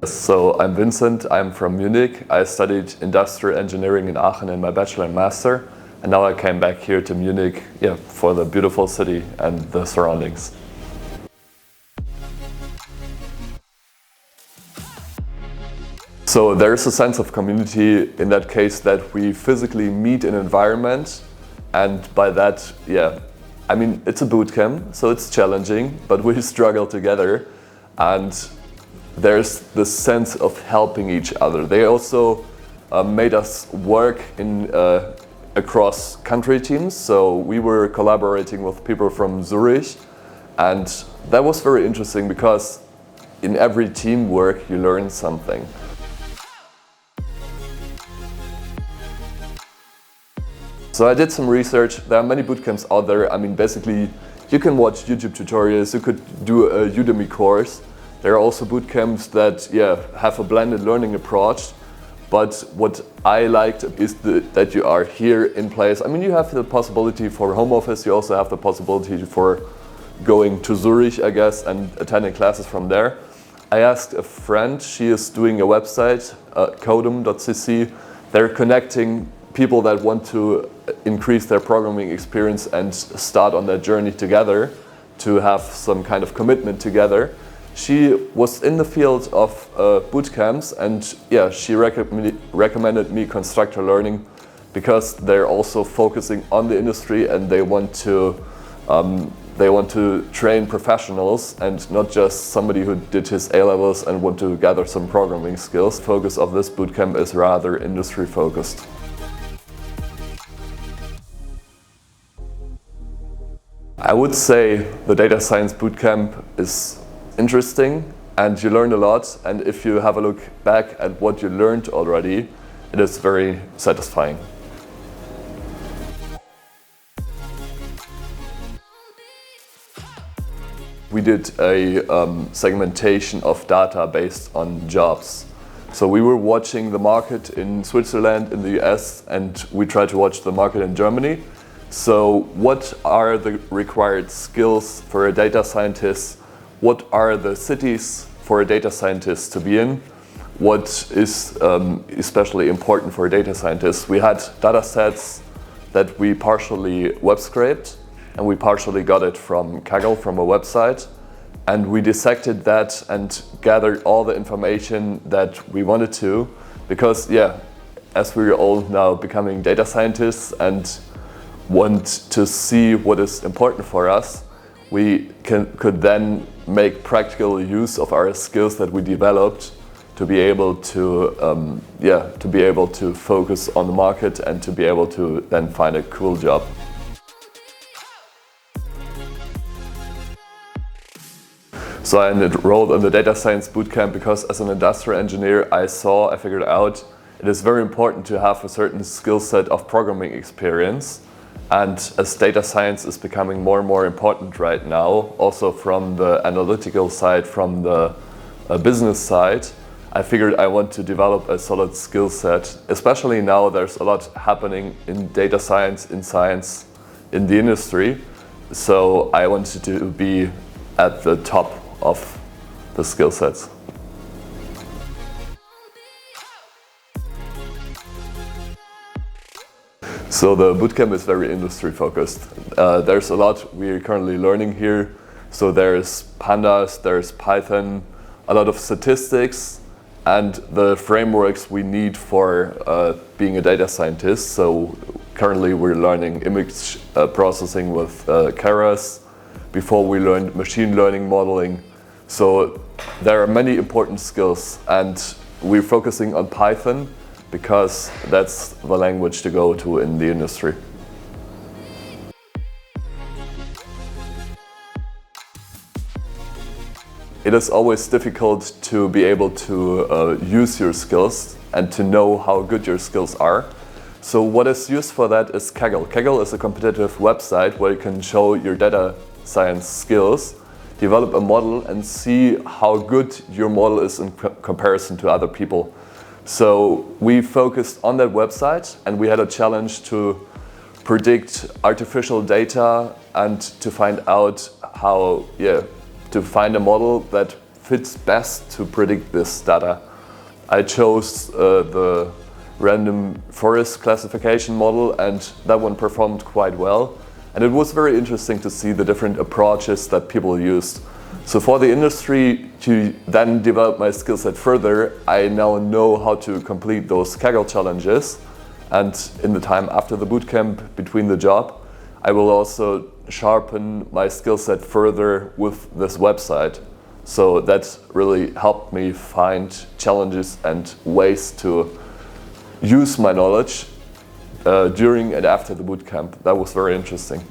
So I'm Vincent, I'm from Munich. I studied industrial engineering in Aachen in my bachelor and master, and now I came back here to Munich for the beautiful city and the surroundings. So there's a sense of community in that case that we physically meet in an environment, and by that, I mean, it's a boot camp, so it's challenging, but we struggle together, and there's this sense of helping each other. They also made us work in across country teams, so we were collaborating with people from Zurich, and that was very interesting because in every teamwork you learn something. So I did some research. There are many bootcamps out there. I mean, basically, you can watch YouTube tutorials, you could do a Udemy course. There are also bootcamps that have a blended learning approach. But what I liked is that you are here in place. I mean, you have the possibility for home office. You also have the possibility for going to Zurich, I guess, and attending classes from there. I asked a friend. She is doing a website, codem.cc. They're connecting people that want to increase their programming experience and start on that journey together, to have some kind of commitment together. She was in the field of boot camps, and she recommended me Constructor Learning because they're also focusing on the industry and they want to train professionals and not just somebody who did his A-levels and want to gather some programming skills. The focus of this bootcamp is rather industry focused. I would say the data science bootcamp is interesting and you learn a lot, and if you have a look back at what you learned already, it is very satisfying. We did a segmentation of data based on jobs. So we were watching the market in Switzerland, in the US, and we tried to watch the market in Germany. So what are the required skills for a data scientist? What are the cities for a data scientist to be in? What is especially important for a data scientist? We had data sets that we partially web scraped, and we partially got it from Kaggle, from a website. And we dissected that and gathered all the information that we wanted to, because as we're all now becoming data scientists and want to see what is important for us, we could then make practical use of our skills that we developed to be able to focus on the market and to be able to then find a cool job. So I enrolled in the data science bootcamp because as an industrial engineer I figured out it is very important to have a certain skill set of programming experience. And as data science is becoming more and more important right now, also from the analytical side, from the business side, I figured I want to develop a solid skill set. Especially now there's a lot happening in data science, in the industry. So I wanted to be at the top of the skill sets. So the bootcamp is very industry focused. There's a lot we're currently learning here. So there's pandas, there's Python, a lot of statistics, and the frameworks we need for being a data scientist. So currently we're learning image processing with Keras. Before we learned machine learning modeling. So there are many important skills, and we're focusing on Python because that's the language to go to in the industry. It is always difficult to be able to use your skills and to know how good your skills are. So what is used for that is Kaggle. Kaggle is a competitive website where you can show your data science skills, develop a model and see how good your model is in comparison to other people. So we focused on that website and we had a challenge to predict artificial data and to find out how, to find a model that fits best to predict this data. I chose the random forest classification model, and that one performed quite well. And it was very interesting to see the different approaches that people used. So for the industry, to then develop my skill set further, I now know how to complete those Kaggle challenges. And in the time after the bootcamp, between the job, I will also sharpen my skill set further with this website. So that really helped me find challenges and ways to use my knowledge during and after the bootcamp. That was very interesting.